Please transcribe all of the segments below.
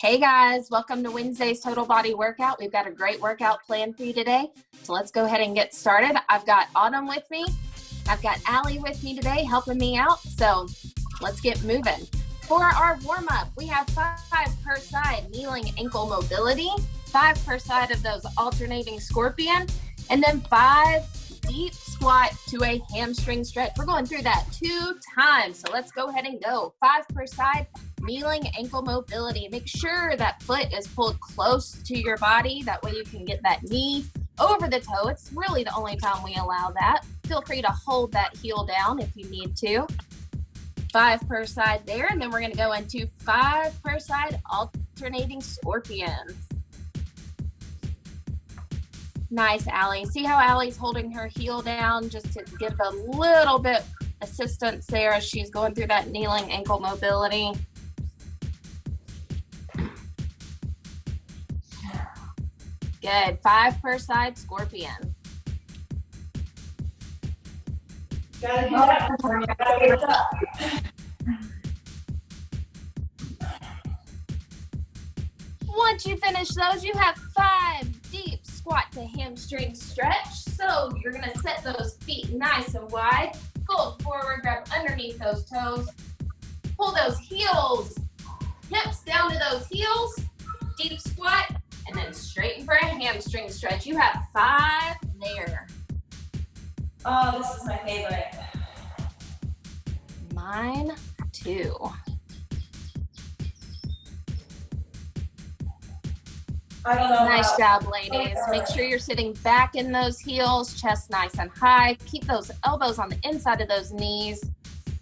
Hey guys, welcome to Wednesday's Total Body Workout. We've got a great workout planned for you today. So let's go ahead and get started. I've got Autumn with me. I've got Allie with me today helping me out. So let's get moving. For our warm-up, we have 5 per side kneeling ankle mobility, 5 per side of those alternating scorpion, and then 5 deep squat to a hamstring stretch. We're going through that 2 times. So let's go ahead and go. 5 per side. Kneeling ankle mobility. Make sure that foot is pulled close to your body. That way you can get that knee over the toe. It's really the only time we allow that. Feel free to hold that heel down if you need to. 5 per side there. And then we're going to go into 5 per side alternating scorpion. Nice, Allie. See how Allie's holding her heel down just to give a little bit assistance there as she's going through that kneeling ankle mobility. Good. 5 per side scorpion. Gotta do that. Once you finish those, you have 5 deep squat to hamstring stretch. So you're going to set those feet nice and wide. Fold forward, grab underneath those toes. Pull those heels, hips down to those heels. Deep squat. And then straighten for a hamstring stretch. You have 5 there. Oh, this is my favorite. Mine too. I don't know. Nice job, ladies. Make sure you're sitting back in those heels, chest nice and high. Keep those elbows on the inside of those knees.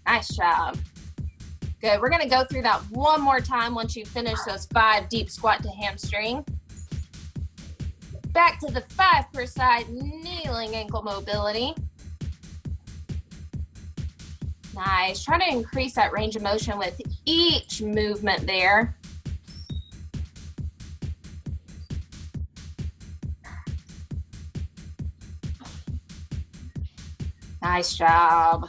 Nice job. Good. We're going to go through that one more time once you finish those 5 deep squat to hamstring. Back to the 5 per side kneeling ankle mobility. Nice. Try to increase that range of motion with each movement there. Nice job.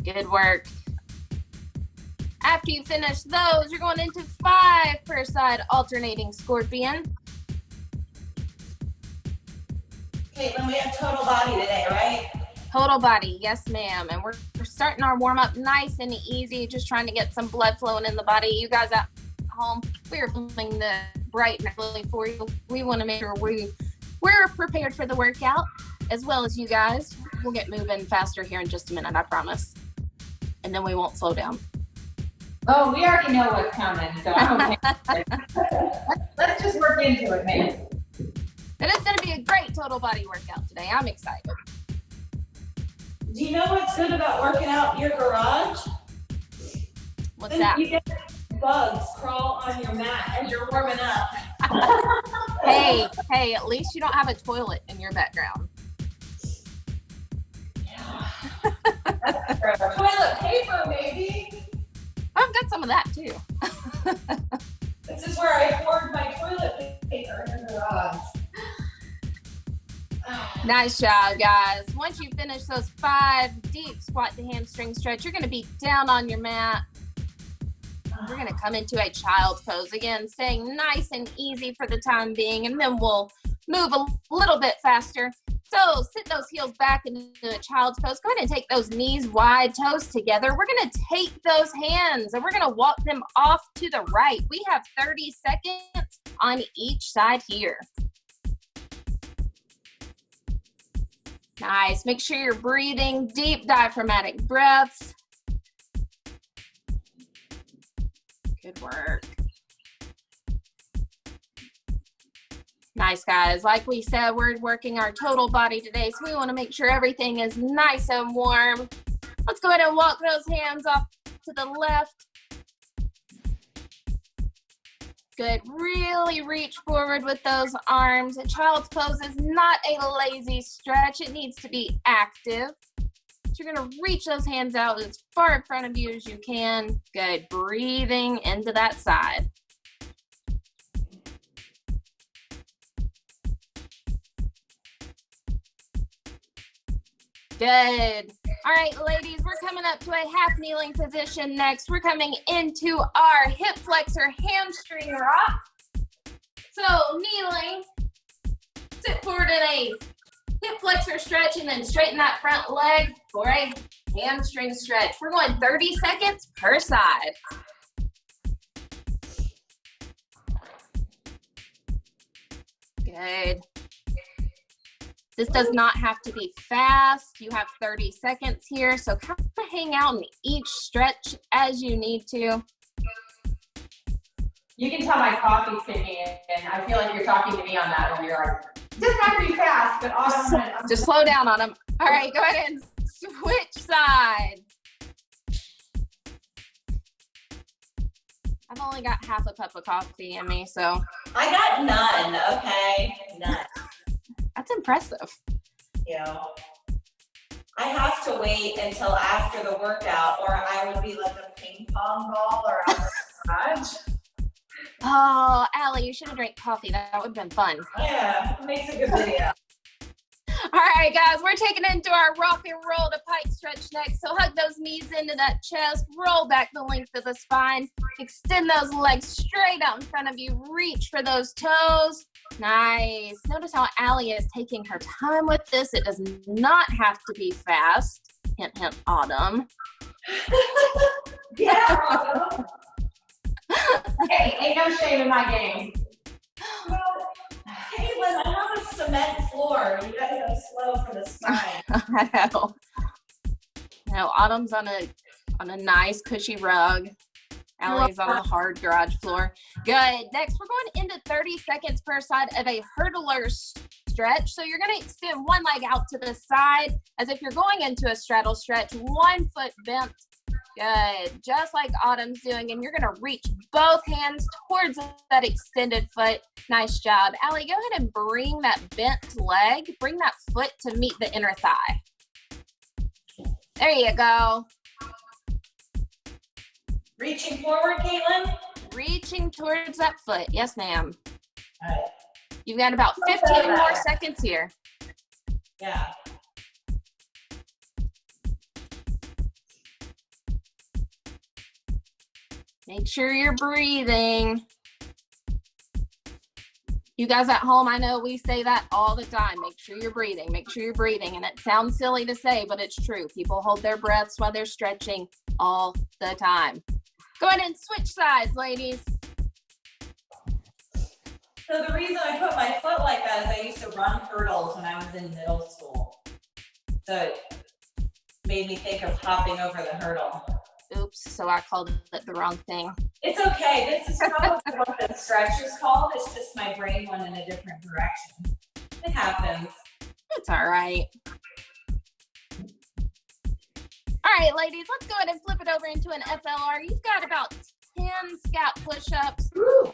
Good work. After you finish those, you're going into 5 per side alternating scorpion. Caitlin, we have total body today, right? Total body, yes ma'am. And we're starting our warm up nice and easy, just trying to get some blood flowing in the body. You guys at home, we're filming the bright and early for you. We want to make sure we're prepared for the workout as well as you guys. We'll get moving faster here in just a minute, I promise. And then we won't slow down. Oh, we already know what's coming, so I'm okay. Let's just work into it, man. It is going to be a great total body workout today. I'm excited. Do you know what's good about working out in your garage? What's that? You get bugs crawl on your mat as you're warming up. Hey, at least you don't have a toilet in your background. Toilet paper, maybe. I've got some of that too. This is where I hoard my toilet paper in the garage. Nice job, guys. Once you finish those 5 deep squat to hamstring stretch, you're going to be down on your mat. We're going to come into a child's pose. Again, staying nice and easy for the time being, and then we'll move a little bit faster. So sit those heels back into a child's pose. Go ahead and take those knees wide, toes together. We're going to take those hands and we're going to walk them off to the right. We have 30 seconds on each side here. Nice. Make sure you're breathing deep diaphragmatic breaths. Good work. Nice, guys. Like we said, we're working our total body today, so we want to make sure everything is nice and warm. Let's go ahead and walk those hands off to the left. Good. Really reach forward with those arms. A child's pose is not a lazy stretch. It needs to be active. So you're going to reach those hands out as far in front of you as you can. Good. Breathing into that side. Good. All right, ladies, we're coming up to a half kneeling position next. We're coming into our hip flexor hamstring rock. So kneeling, sit forward in a hip flexor stretch and then straighten that front leg for a hamstring stretch. We're going 30 seconds per side. Good. This does not have to be fast. You have 30 seconds here, so kind of hang out in each stretch as you need to. You can tell my coffee's kicking in, and I feel like you're talking to me on that one. You're like, just not to be fast, but awesome. Just slow down on them. All right, go ahead and switch sides. I've only got half a cup of coffee in me, so. I got none, okay? None. That's impressive. You know, I have to wait until after the workout or I would be like a ping pong ball or a garage. Oh, Allie, you should have drank coffee. That would have been fun. Yeah, it makes a good video. All right, guys, we're taking it into our rock and roll to pike stretch next. So hug those knees into that chest, roll back the length of the spine, extend those legs straight out in front of you, reach for those toes. Nice. Notice how Allie is taking her time with this. It does not have to be fast. Hint, hint, Autumn. Yeah, Autumn. Hey, ain't no shame in my game. Well, Caitlin, I have a cement floor. You gotta go slow for the spine. I know. No, Autumn's on a nice cushy rug. Allie's on the hard garage floor. Good. Next, we're going into 30 seconds per side of a hurdler stretch. So you're going to extend one leg out to the side as if you're going into a straddle stretch, 1 foot bent. Good. Just like Autumn's doing. And you're going to reach both hands towards that extended foot. Nice job. Allie, go ahead and bring that bent leg, bring that foot to meet the inner thigh. There you go. Reaching forward, Caitlin. Reaching towards that foot. Yes, ma'am. All right. You've got about 15 more seconds here. Yeah. Make sure you're breathing. You guys at home, I know we say that all the time. Make sure you're breathing. Make sure you're breathing. And it sounds silly to say, but it's true. People hold their breaths while they're stretching all the time. Go ahead and switch sides, ladies. So the reason I put my foot like that is I used to run hurdles when I was in middle school. So it made me think of hopping over the hurdle. Oops, so I called it the wrong thing. It's okay. This is probably what the stretch is called. It's just my brain went in a different direction. It happens. It's all right. All right, ladies, let's go ahead and flip it over into an FLR. You've got about 10 scap push-ups. Woo.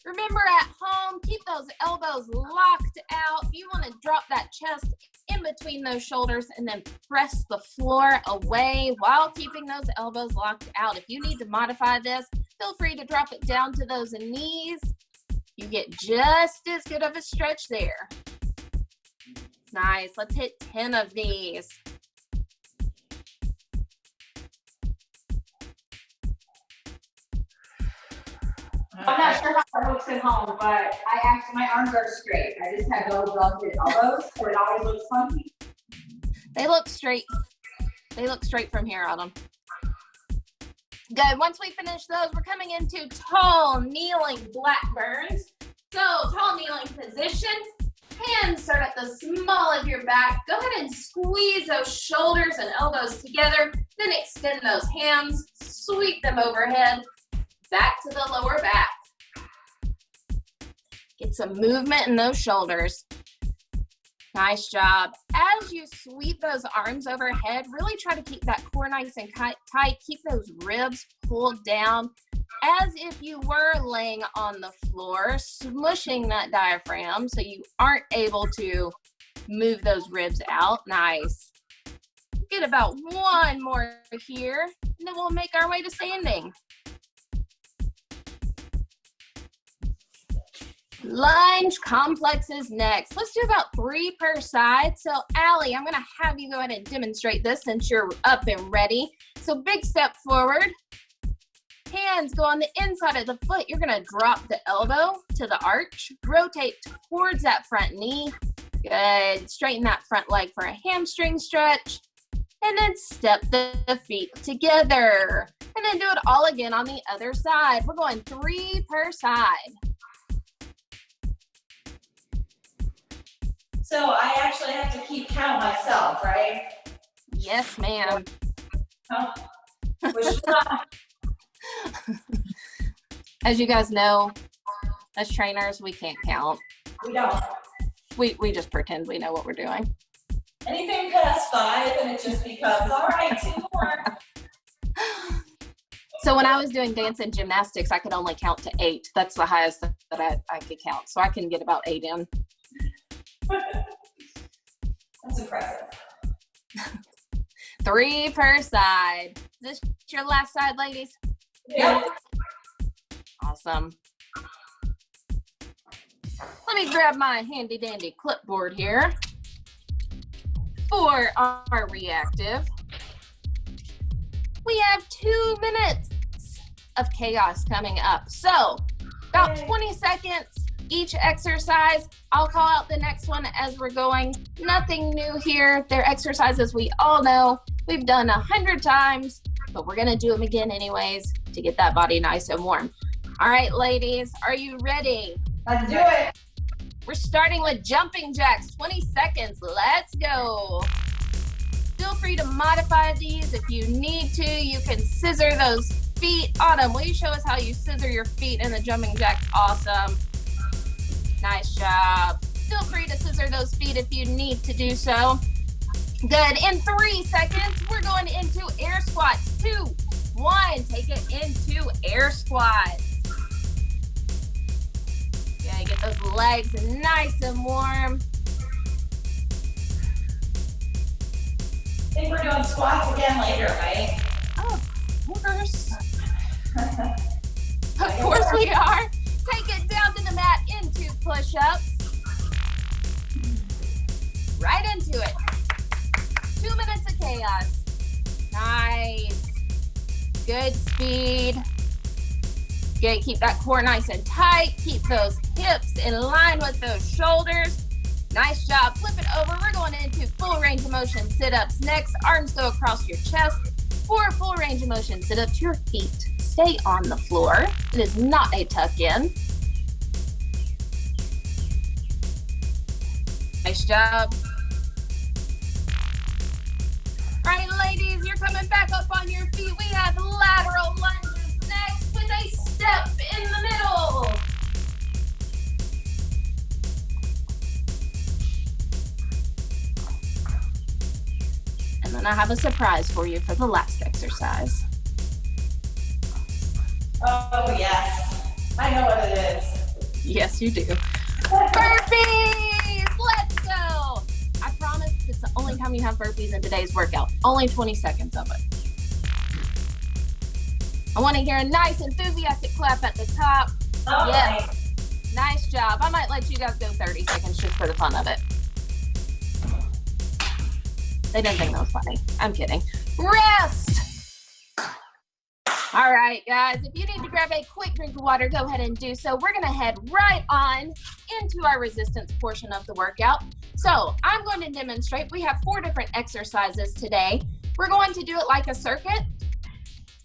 Remember at home, keep those elbows locked out. You want to drop that chest in between those shoulders and then press the floor away while keeping those elbows locked out. If you need to modify this, feel free to drop it down to those knees. You get just as good of a stretch there. Nice. Let's hit 10 of these. I'm not sure how it looks at home, but my arms are straight. I just have those rounded elbows, so it always looks funky. They look straight. They look straight from here, Autumn. Good. Once we finish those, we're coming into tall kneeling Blackburns. So tall kneeling position. Hands start at the small of your back. Go ahead and squeeze those shoulders and elbows together. Then extend those hands. Sweep them overhead. Back to the lower back. Get some movement in those shoulders. Nice job. As you sweep those arms overhead, really try to keep that core nice and tight. Keep those ribs pulled down as if you were laying on the floor, smushing that diaphragm so you aren't able to move those ribs out. Nice. Get about one more here, and then we'll make our way to standing. Lunge complexes next. Let's do about 3 per side. So Allie, I'm gonna have you go ahead and demonstrate this since you're up and ready. So big step forward. Hands go on the inside of the foot. You're gonna drop the elbow to the arch. Rotate towards that front knee. Good. Straighten that front leg for a hamstring stretch. And then step the feet together. And then do it all again on the other side. We're going 3 per side. So I actually have to keep count myself, right? Yes, ma'am. Huh? Which one? As you guys know, as trainers, we can't count. We don't. We just pretend we know what we're doing. Anything past 5 and it just becomes, all right, 2 more. So when I was doing dance and gymnastics, I could only count to 8. That's the highest that I could count. So I can get about 8 in. That's impressive. 3 per side. Is this your last side, ladies? Yep. Awesome. Let me grab my handy dandy clipboard here for our reactive. We have 2 minutes of chaos coming up. So about 20 seconds each exercise. I'll call out the next one as we're going. Nothing new here. They're exercises we all know. We've done 100 times, but we're gonna do them again anyways to get that body nice and warm. All right, ladies, are you ready? Let's do it. We're starting with jumping jacks, 20 seconds. Let's go. Feel free to modify these if you need to. You can scissor those feet. Autumn, will you show us how you scissor your feet in the jumping jack? Awesome. Nice job. Feel free to scissor those feet if you need to do so. Good. In 3 seconds, we're going into air squats. 2, 1. Take it into air squats. Okay, get those legs nice and warm. I think we're doing squats again later, right? Oh, of course. Of course we are. Take it down to the mat into push-ups. Right into it. 2 minutes of chaos. Nice. Good speed. Okay, keep that core nice and tight. Keep those hips in line with those shoulders. Nice job. Flip it over. We're going into full range of motion sit-ups next. Arms go across your chest. For full range of motion sit-ups, your feet stay on the floor. It is not a tuck in. Nice job. All right, ladies, you're coming back up on your feet. We have lateral lunges next with a step in the middle. And then I have a surprise for you for the last exercise. Oh, yes. I know what it is. Yes, you do. Burpees! Let's go! I promise it's the only time you have burpees in today's workout. Only 20 seconds of it. I want to hear a nice enthusiastic clap at the top. Oh, Yes. Nice job. I might let you guys go 30 seconds just for the fun of it. They didn't think that was funny. I'm kidding. Rest! All right, guys, if you need to grab a quick drink of water, go ahead and do so. We're gonna head right on into our resistance portion of the workout. So I'm going to demonstrate. We have 4 different exercises today. We're going to do it like a circuit.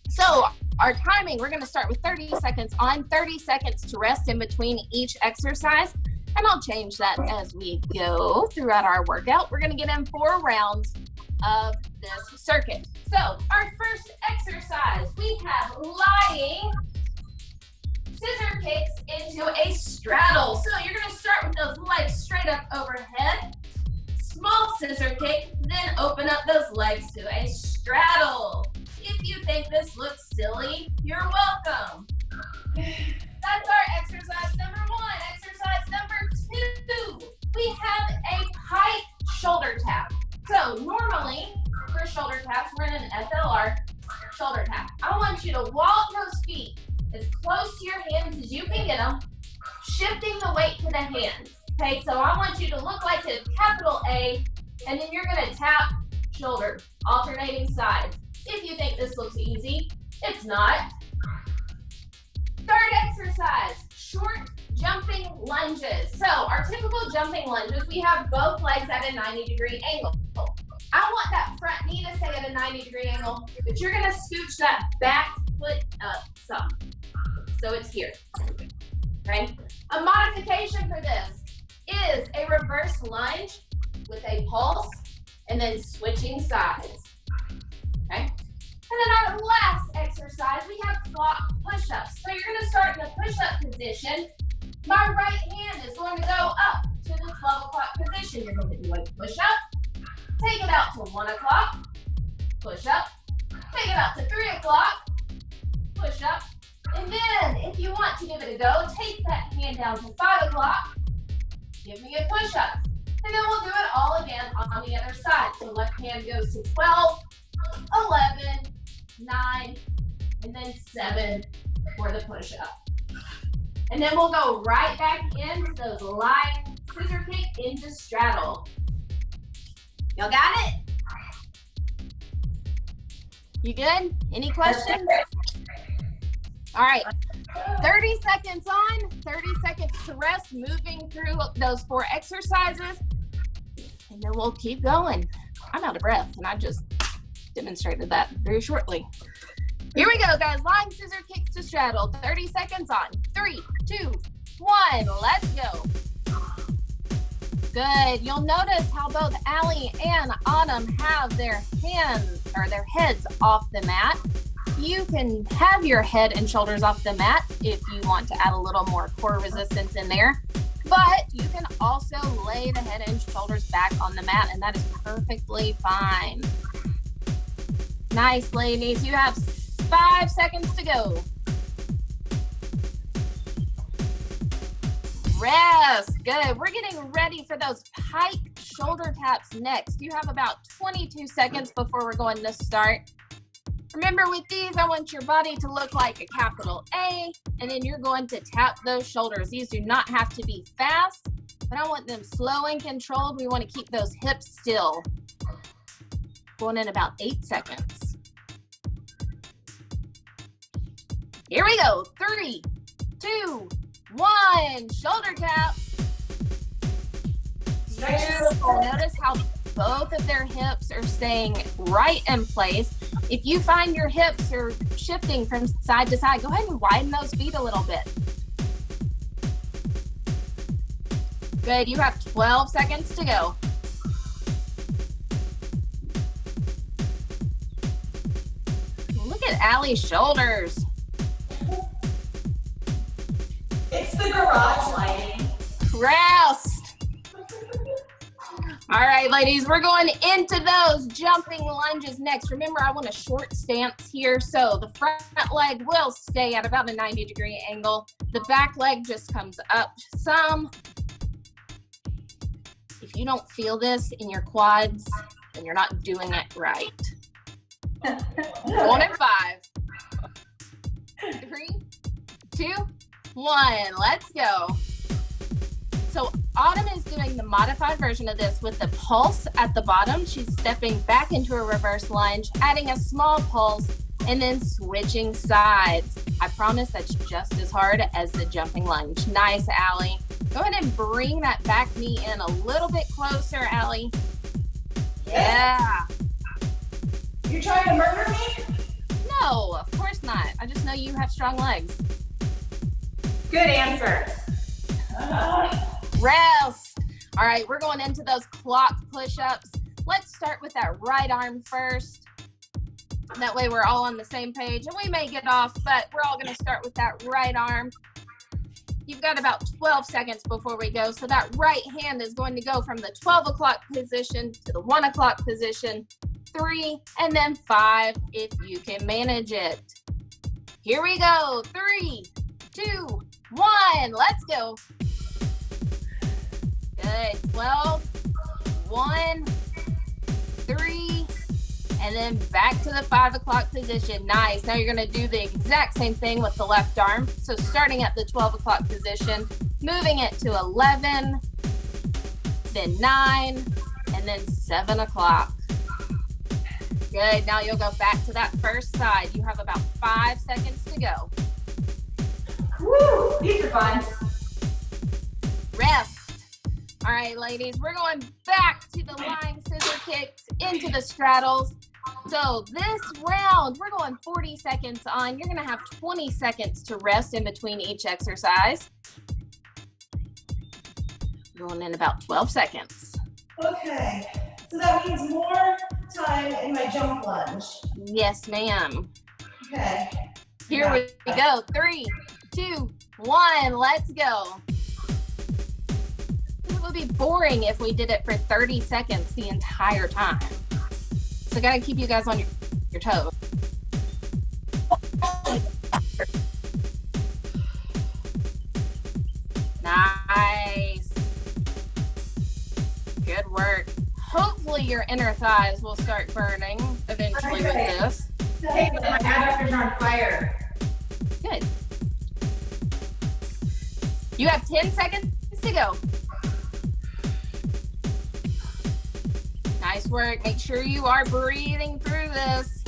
So our timing, we're gonna start with 30 seconds on, 30 seconds to rest in between each exercise. And I'll change that as we go throughout our workout. We're gonna get in 4 rounds of this circuit. So our first exercise, we have lying scissor kicks into a straddle. So you're gonna start with those legs straight up overhead, small scissor kick, then open up those legs to a straddle. If you think this looks silly, you're welcome. That's our exercise number 1. Exercise number 2, we have a pike shoulder tap. So normally for shoulder taps, we're in an FLR shoulder tap. I want you to walk those feet as close to your hands as you can get them. shifting the weight to the hands. Okay, so I want you to look like a capital A, and then you're gonna tap shoulder, alternating sides. If you think this looks easy, it's not. Third exercise, short jumping lunges. So our typical jumping lunges, we have both legs at a 90-degree angle. I want that front knee to stay at a 90-degree angle, but you're gonna scooch that back foot up some. So it's here, okay? A modification for this is a reverse lunge with a pulse and then switching sides, okay? And then our last exercise, we have clock push-ups. So you're gonna start in the push-up position. My right hand is going to go up to the 12 o'clock position. You're going to do a push-up, take it out to 1 o'clock, push-up, take it out to 3 o'clock, push-up, and then if you want to give it a go, take that hand down to 5 o'clock, give me a push-up, and then we'll do it all again on the other side. So left hand goes to 12, 11, 9, and then 7 for the push-up. And then we'll go right back into those lying scissor kick into straddle. Y'all got it? You good? Any questions? All right, 30 seconds on, 30 seconds to rest, moving through those 4 exercises, and then we'll keep going. I'm out of breath, and I just demonstrated that very shortly. Here we go, guys. Lying scissor kicks to straddle. 30 seconds on. 3, 2, 1. Let's go. Good. You'll notice how both Allie and Autumn have their hands or their heads off the mat. You can have your head and shoulders off the mat if you want to add a little more core resistance in there. But you can also lay the head and shoulders back on the mat, and that is perfectly fine. Nice, ladies. You have 5 seconds to go. Rest. Good. We're getting ready for those pike shoulder taps next. You have about 22 seconds before we're going to start. Remember, with these, I want your body to look like a capital A, and then you're going to tap those shoulders. These do not have to be fast, but I want them slow and controlled. We want to keep those hips still. Going in about 8 seconds. Here we go. 3, 2, 1. Shoulder tap. Beautiful. Notice how both of their hips are staying right in place. If you find your hips are shifting from side to side, go ahead and widen those feet a little bit. Good. You have 12 seconds to go. Look at Allie's shoulders. It's the garage lighting. Rest. All right, ladies, we're going into those jumping lunges next. Remember, I want a short stance here, so the front leg will stay at about a 90-degree angle. The back leg just comes up some. If you don't feel this in your quads, then you're not doing it right. 1 and 5. 3, 2, 1. Let's go. So Autumn is doing the modified version of this with the pulse at the bottom. She's stepping back into a reverse lunge, adding a small pulse, and then switching sides. I promise that's just as hard as the jumping lunge. Nice, Allie. Go ahead and bring that back knee in a little bit closer, Allie. Yeah. You trying to murder me? No, of course not. I just know you have strong legs. Good answer. Rest. All right, we're going into those clock push-ups. Let's start with that right arm first. That way we're all on the same page, and we may get off, but we're all going to start with that right arm. You've got about 12 seconds before we go, so that right hand is going to go from the 12 o'clock position to the 1 o'clock position, 3, and then 5 if you can manage it. Here we go. 3, 2, 1. Let's go. Good. 12, 1, 3, and then back to the 5 o'clock position. Nice. Now you're going to do the exact same thing with the left arm. So starting at the 12 o'clock position, moving it to 11, then 9, and then 7 o'clock. Good, now you'll go back to that first side. You have about 5 seconds to go. Woo, these are fun. Rest. All right, ladies, we're going back to the lying scissor kicks into the straddles. So this round, we're going 40 seconds on. You're gonna have 20 seconds to rest in between each exercise. Going in about 12 seconds. Okay, so that means more time in my jump lunge. Yes, ma'am. Okay. Here we go. 3, 2, 1, let's go. It would be boring if we did it for 30 seconds the entire time. So gotta keep you guys on your toes. Nice. Good work. Hopefully your inner thighs will start burning eventually with this. Hey, my adductors are on fire. Good. You have 10 seconds to go. Nice work. Make sure you are breathing through this.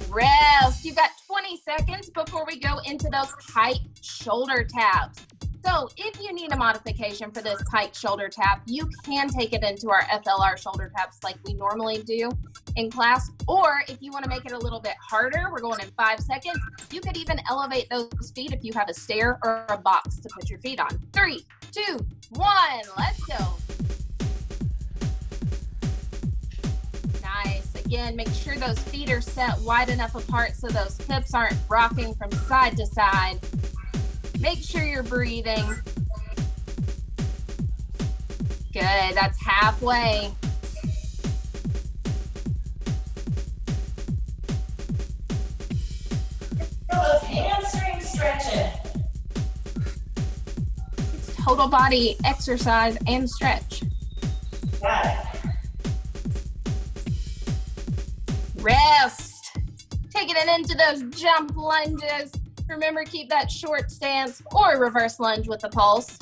Rest. You've got 20 seconds before we go into those tight shoulder taps. So if you need a modification for this tight shoulder tap, you can take it into our FLR shoulder taps like we normally do in class. Or if you want to make it a little bit harder, we're going in 5 seconds. You could even elevate those feet if you have a stair or a box to put your feet on. 3, 2, 1, let's go. Nice. Again, make sure those feet are set wide enough apart so those hips aren't rocking from side to side. Make sure you're breathing. Good, that's halfway. Those hamstring stretches. It's total body exercise and stretch. Got it. Rest. Taking it into those jump lunges. Remember, keep that short stance or reverse lunge with the pulse.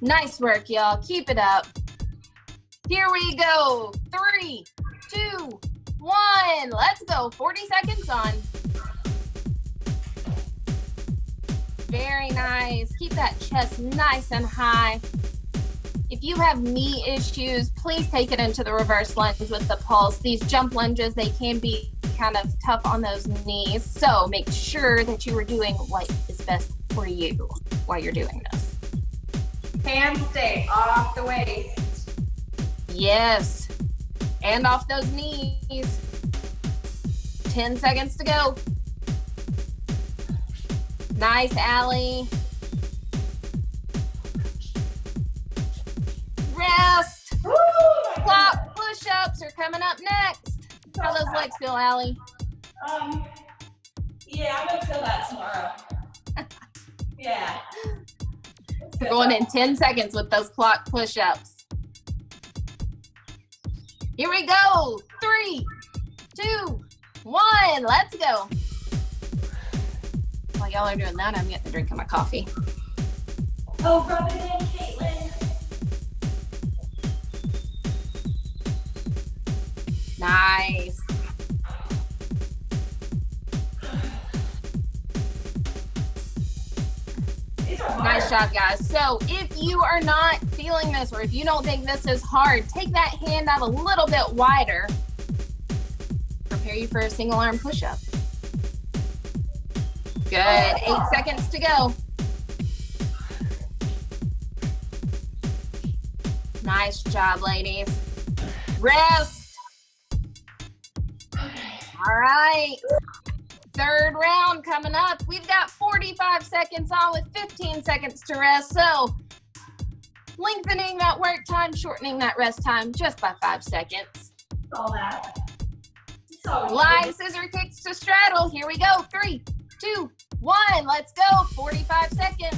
Nice work, y'all. Keep it up. Here we go. 3, 2, 1. Let's go. 40 seconds on. Very nice. Keep that chest nice and high. If you have knee issues, please take it into the reverse lunge with the pulse. These jump lunges, they can be kind of tough on those knees. So make sure that you are doing what is best for you while you're doing this. Hands stay off the waist. Yes. And off those knees. 10 seconds to go. Nice, Allie. Rest. Woo! Clock push-ups are coming up next. How those legs feel, Allie? Yeah, I'm gonna feel that tomorrow. Yeah. We're going in 10 seconds with those clock push-ups. Here we go. 3, 2, 1. Let's go. While y'all are doing that, I'm getting a drink of my coffee. Oh, rub it in, Caitlin. Nice. These are hard. Nice job, guys. So if you are not feeling this, or if you don't think this is hard, take that hand out a little bit wider. Prepare you for a single arm push-up. Good. 8 seconds to go. Nice job, ladies. Rest. All right. Third round coming up. We've got 45 seconds on with 15 seconds to rest. So lengthening that work time, shortening that rest time just by 5 seconds. All that. So Line scissor kicks to straddle. Here we go. 3, 2, 1. Let's go. 45 seconds.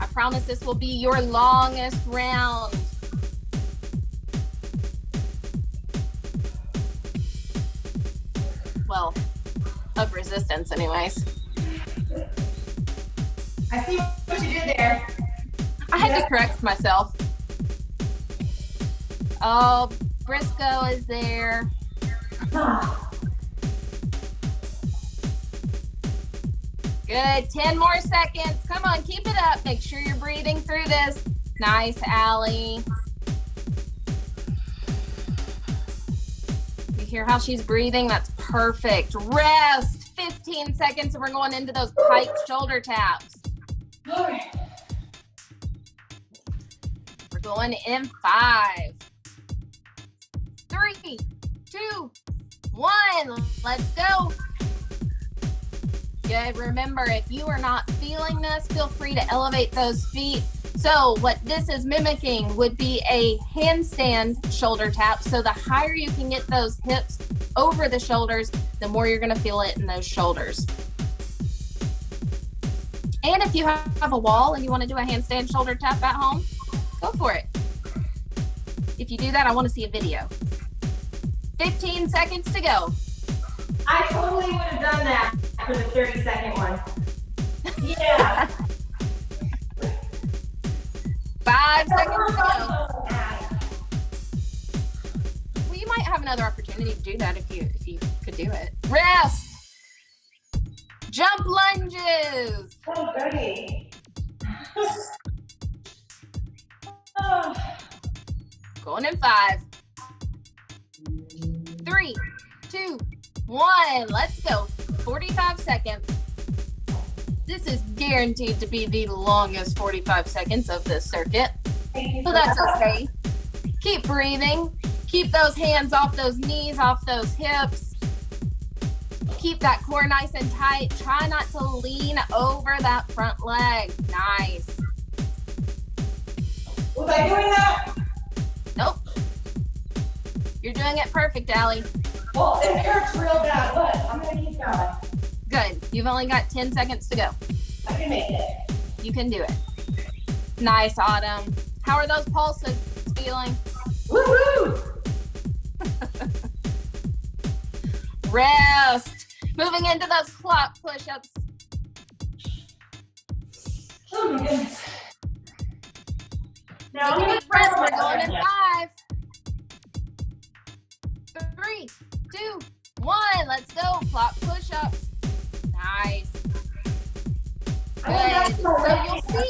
I promise this will be your longest round. well, of resistance anyways. I see what you did there. I had to correct myself. Oh, Briscoe is there. Good, 10 more seconds. Come on, keep it up. Make sure you're breathing through this. Nice, Allie. You hear how she's breathing? That's perfect. Rest, 15 seconds, and we're going into those pike shoulder taps. All right. We're going in 5, 3, 2, 1. Let's go. Good. Remember, if you are not feeling this, feel free to elevate those feet. So what this is mimicking would be a handstand shoulder tap. So the higher you can get those hips over the shoulders, the more you're going to feel it in those shoulders. And if you have a wall and you want to do a handstand shoulder tap at home, go for it. If you do that, I want to see a video. 15 seconds to go. I totally would have done that for the 30-second one. Yeah. 5 seconds to go. Well, you might have another opportunity to do that if you could do it. Rest. Jump lunges. Oh, goody. Oh. Going in 5, 3, 2, 1. Let's go. 45 seconds. This is guaranteed to be the longest 45 seconds of this circuit. Thank you So for that's that. okay. Keep breathing. Keep those hands off those knees, off those hips. Keep that core nice and tight. Try not to lean over that front leg. Nice. Was I doing that? Nope. You're doing it perfect, Allie. Well, it hurts real bad, but I'm gonna keep going. Good. You've only got 10 seconds to go. I can make it. You can do it. Nice, Autumn. How are those pulses feeling? Woo-hoo! Rest. Moving into those clock push-ups. Oh my goodness. Now I'm Take a gonna deep breath. press We're my going in arm. 5, 3, 2, 1. Let's go. Clock push-ups. Nice. Good. So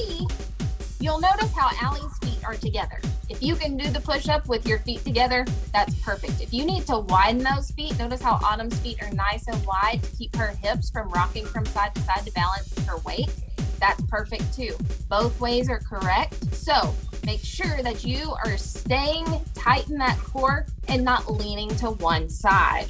you'll notice how Allie's feet are together. If you can do the push-up with your feet together, that's perfect. If you need to widen those feet, notice how Autumn's feet are nice and wide to keep her hips from rocking from side to side to balance her weight. That's perfect too. Both ways are correct. So make sure that you are staying tight in that core and not leaning to one side.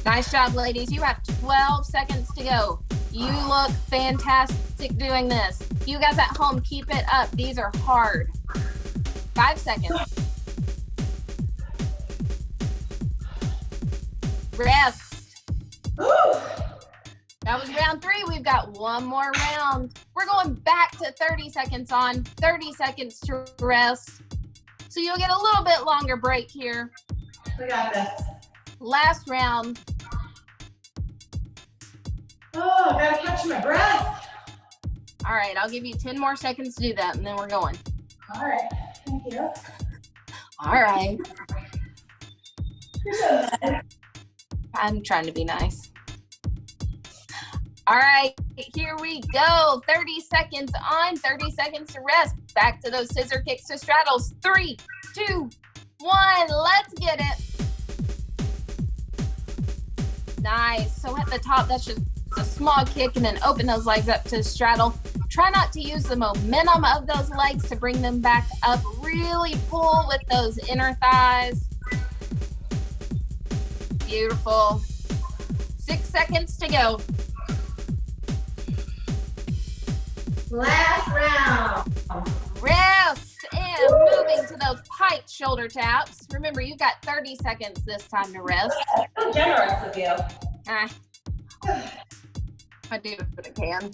Nice job, ladies. You have 12 seconds to go. You look fantastic doing this. You guys at home, keep it up. These are hard. 5 seconds. Rest. Ooh. That was round 3. We've got one more round. We're going back to 30 seconds on, 30 seconds to rest. So you'll get a little bit longer break here. We got this. Last round. Oh, I gotta catch my breath. All right, I'll give you 10 more seconds to do that, and then we're going. All right. Thank you. All right. You're so nice. I'm trying to be nice. All right, here we go. 30 seconds on, 30 seconds to rest. Back to those scissor kicks to straddles. 3, 2, 1. Let's get it. Nice. So at the top, that's just a small kick, and then open those legs up to straddle. Try not to use the momentum of those legs to bring them back up. Really pull with those inner thighs. Beautiful. 6 seconds to go. Last round. Rest and moving to those pike shoulder taps. Remember, you've got 30 seconds this time to rest. So generous of you. I do what I can.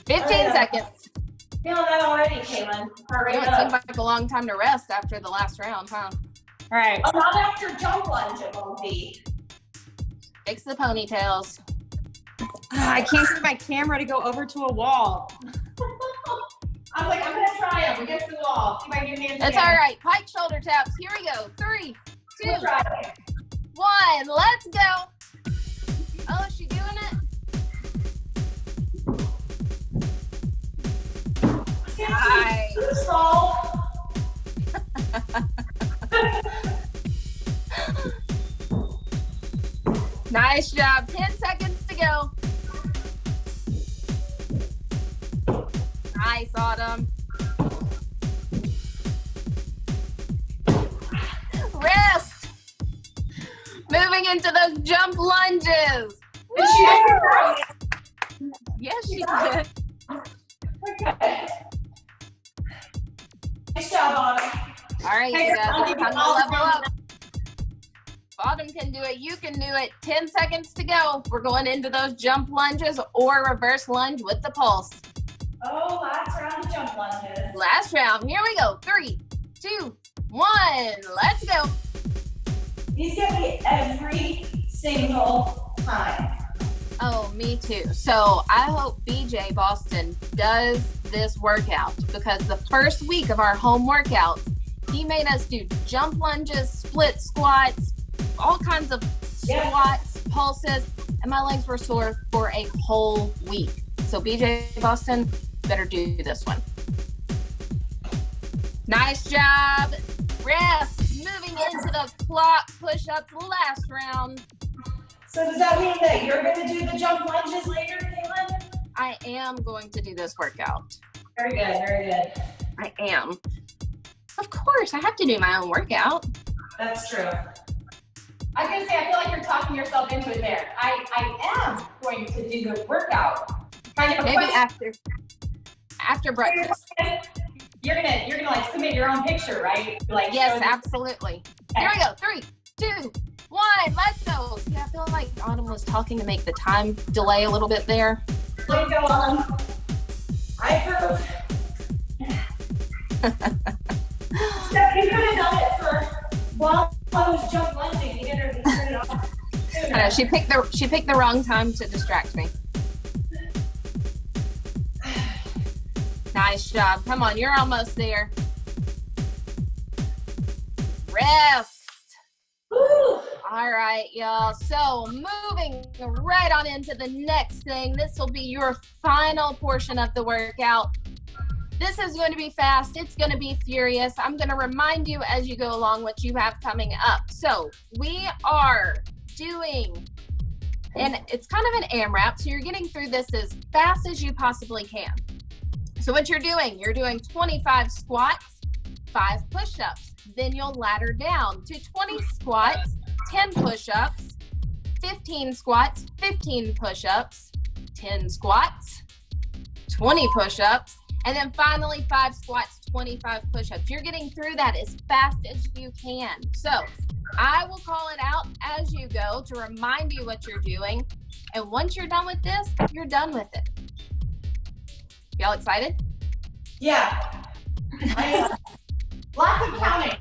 15 seconds. Feeling that already, Caitlin. Hurry It up. seemed like a long time to rest after the last round, huh? All right, Oh, not after jump lunge, it won't be. fix the ponytails. I can't get my camera to go over to a wall. I'm like, I'm gonna try them against the wall. See if I can get It's all right. Pike shoulder taps. Here we go. 3, 2, We'll try it. 1. Let's go. Oh, is she doing it? Nice. Too small. Nice job. 10 seconds to go. Nice, Autumn. Rest. Moving into those jump lunges. Did she make it right? Yes, she did. Okay. Nice job, Autumn. All right, Hey, you guys, I'll it's give you time to all the level up. Autumn can do it. You can do it. 10 seconds to go. We're going into those jump lunges or reverse lunge with the pulse. Oh, last round of jump lunges. Last round. Here we go. 3, 2, 1. Let's go. These get me every single time. Oh, me too. So I hope BJ Boston does this workout because the first week of our home workouts, he made us do jump lunges, split squats, all kinds of Yeah. squats, pulses, and my legs were sore for a whole week. So BJ Boston, better do this one. Nice job. Rest. Moving into the clock push-ups last round. So does that mean that you're gonna do the jump lunges later, Caitlin? I am going to do this workout. Very good, very good. I am. Of course, I have to do my own workout. That's true. I was gonna say, I feel like you're talking yourself into it there. I am going to do the workout. Kind of a Maybe question. after breakfast. You're gonna like submit your own picture, right? Like Yes, show the- absolutely. Here we go. 3, 2, 1. Let's go. See, I feel like Autumn was talking to make the time delay a little bit there. Way to go, Autumn. I approve. Steph, you could have done it for while I was jump lunging. You get her to turn it off. I know, she picked the wrong time to distract me. Nice job. Come on, you're almost there. Rest. Woo! All right, y'all. So moving right on into the next thing. This will be your final portion of the workout. This is going to be fast. It's going to be furious. I'm going to remind you as you go along what you have coming up. So we are doing, and it's kind of an AMRAP, so you're getting through this as fast as you possibly can. So what you're doing 25 squats, 5 push-ups. Then you'll ladder down to 20 squats, 10 push-ups, 15 squats, 15 push-ups, 10 squats, 20 push-ups, and then finally 5 squats, 25 push-ups. You're getting through that as fast as you can. So I will call it out as you go to remind you what you're doing. And once you're done with this, you're done with it. Y'all excited? Yeah. I am. Lots of counting.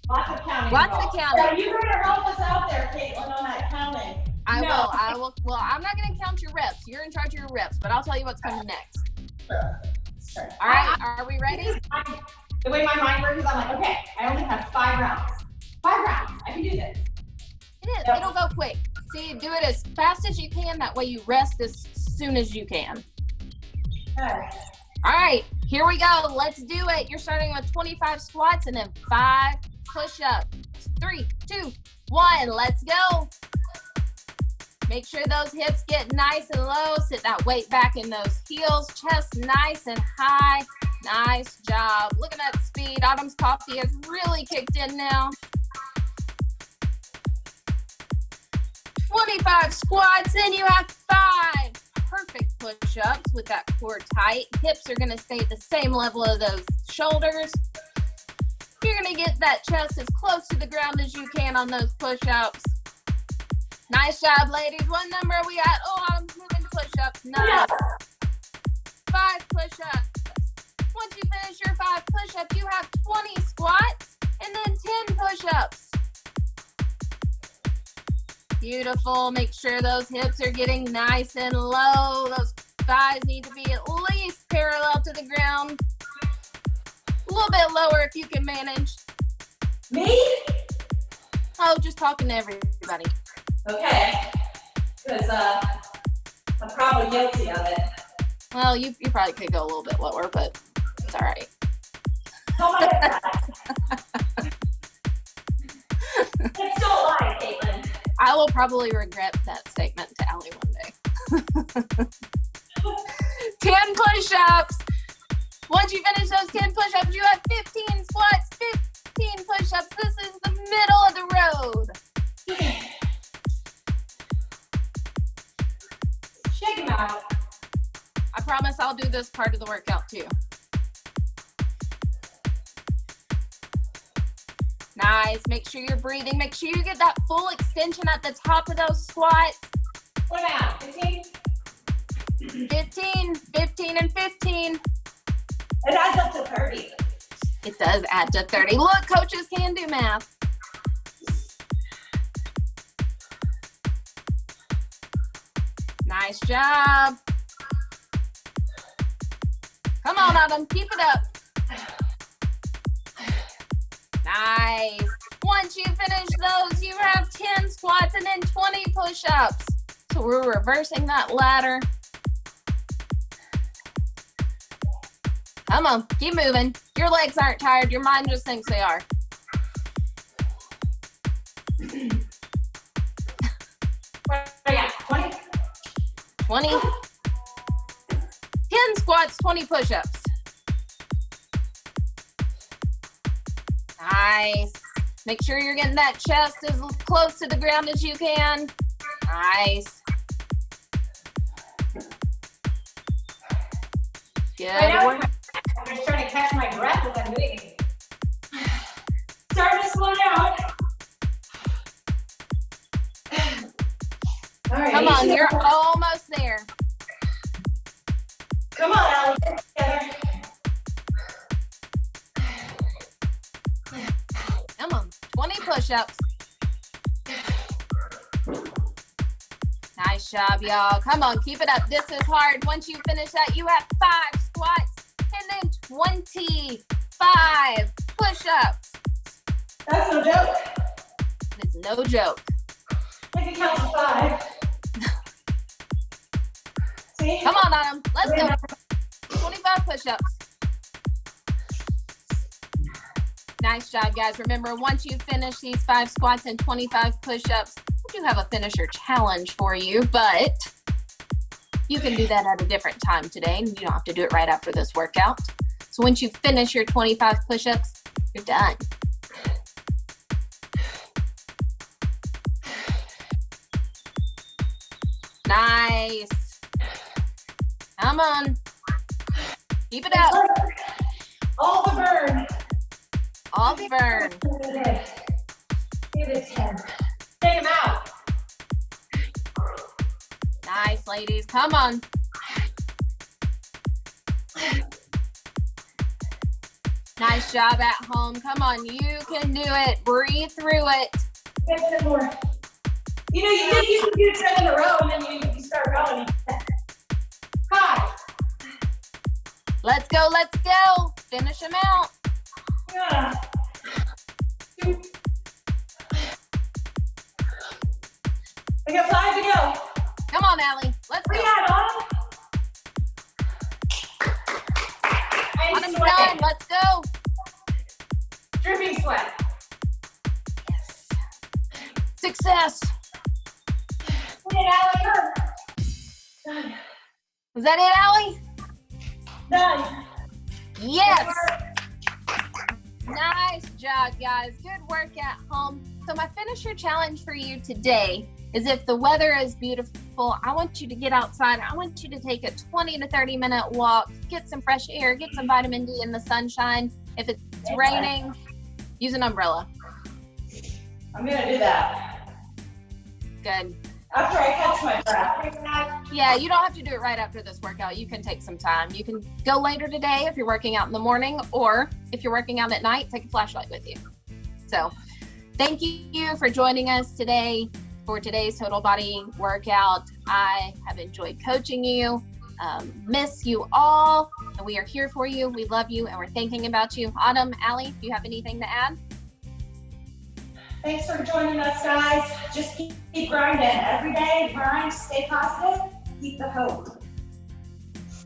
Lots of counting. Lots of involved. counting. Yeah, you better help us out there, Caitlin, on that counting. I will. Well, I'm not going to count your reps. You're in charge of your reps, but I'll tell you what's coming next. Sure. All right, are we ready? The way my mind works is I'm like, okay, I only have 5 rounds. 5 rounds. I can do this. It is. Yep. It'll go quick. See, do it as fast as you can. That way you rest as soon as you can. Okay. All right, here we go. Let's do it. You're starting with 25 squats and then 5 push-ups. 3, 2, 1. Let's go. Make sure those hips get nice and low. Sit that weight back in those heels. Chest nice and high. Nice job. Look at that speed. Autumn's coffee has really kicked in now. 25 squats, then you have 5 perfect push-ups with that core tight. Hips are gonna stay at the same level of those shoulders. You're gonna get that chest as close to the ground as you can on those push-ups. Nice job, ladies. What number are we at? Oh, I'm moving to push-ups. Nice. 5 push-ups. finish your 5 push-ups, you have 20 squats and then 10 push-ups. Beautiful. Make sure those hips are getting nice and low. Those thighs need to be at least parallel to the ground. A little bit lower if you can manage. Me? Oh, just talking to everybody. Okay. Because I'm probably guilty of it. Well, you probably could go a little bit lower, but it's all right. Oh my God. It's so lie, Caitlin. I will probably regret that statement to Allie one day. 10 push-ups. Once you finish those 10 push-ups, you have 15 squats, 15 push-ups. This is the middle of the road. Shake them out. I promise I'll do this part of the workout too. Nice. Make sure you're breathing. Make sure you get that full extension at the top of those squats. What now? 15? 15, 15, and 15. It adds up to 30. It does add to 30. Look, coaches can do math. Nice job. Come on, Autumn. Keep it up. Nice. Once you finish those, you have 10 squats and then 20 push-ups. So we're reversing that ladder. Come on, keep moving. Your legs aren't tired. Your mind just thinks they are. What are you at? 20? 20. 10 squats, 20 push-ups. Nice. Make sure you're getting that chest as close to the ground as you can. Nice. Good work. I'm just trying to catch my breath as I'm doing it. Starting to slow down. All right. Come on, you're almost there. Come on, Allie. Get it together. Come on, 20 push-ups. Nice job, y'all. Come on, keep it up. This is hard. Once you finish that, you have 5 squats and then 25 push-ups. That's no joke. It's no joke. I can count to 5. See? Come on, Autumn. Let's go. 25 push-ups. Nice job, guys. Remember, once you finish these 5 squats and 25 push-ups, I do have a finisher challenge for you, but you can do that at a different time today, and you don't have to do it right after this workout. So once you finish your 25 push-ups, you're done. Nice. Come on. Keep it up. All the burn. All the burn. Give it 10. Take them out. Nice, ladies. Come on. Nice job at home. Come on. You can do it. Breathe through it. Get 10 more. You know, you think you can do 10 in a row, and then you start going. 5. Let's go. Let's go. Finish them out. Yeah. 2. I got 5 to go. Come on, Allie. Let's We go. got on. I'm Autumn's sweating. done. Let's go. Dripping sweat. Yes. Success. Wait, Allie. Done. Was that it, Allie? Done. Yes. Nice job, guys. Good work at home. So my finisher challenge for you today is, if the weather is beautiful, I want you to get outside. I want you to take a 20 to 30 minute walk, get some fresh air, get some vitamin D in the sunshine. If it's raining, use an umbrella. I'm gonna do that Good. after I catch my breath. Yeah, you don't have to do it right after this workout. You can take some time. You can go later today if you're working out in the morning, or if you're working out at night, take a flashlight with you. So thank you for joining us today for today's total body workout. I have enjoyed coaching you. Miss you all, and we are here for you. We love you, and we're thinking about you. Autumn, Allie, do you have anything to add? Thanks for joining us, guys. Just keep grinding. Every day, grind, stay positive, keep the hope.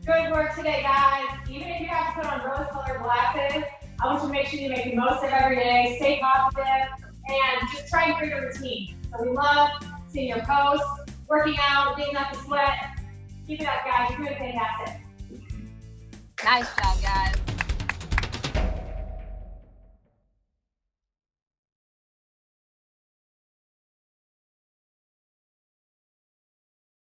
Good work today, guys. Even if you have to put on rose-colored glasses, I want you to make sure you make the most of every day, stay positive, and just try and create a routine. So we love seeing your posts, working out, getting up the sweat. Keep it up, guys. You're doing fantastic. Nice job, guys.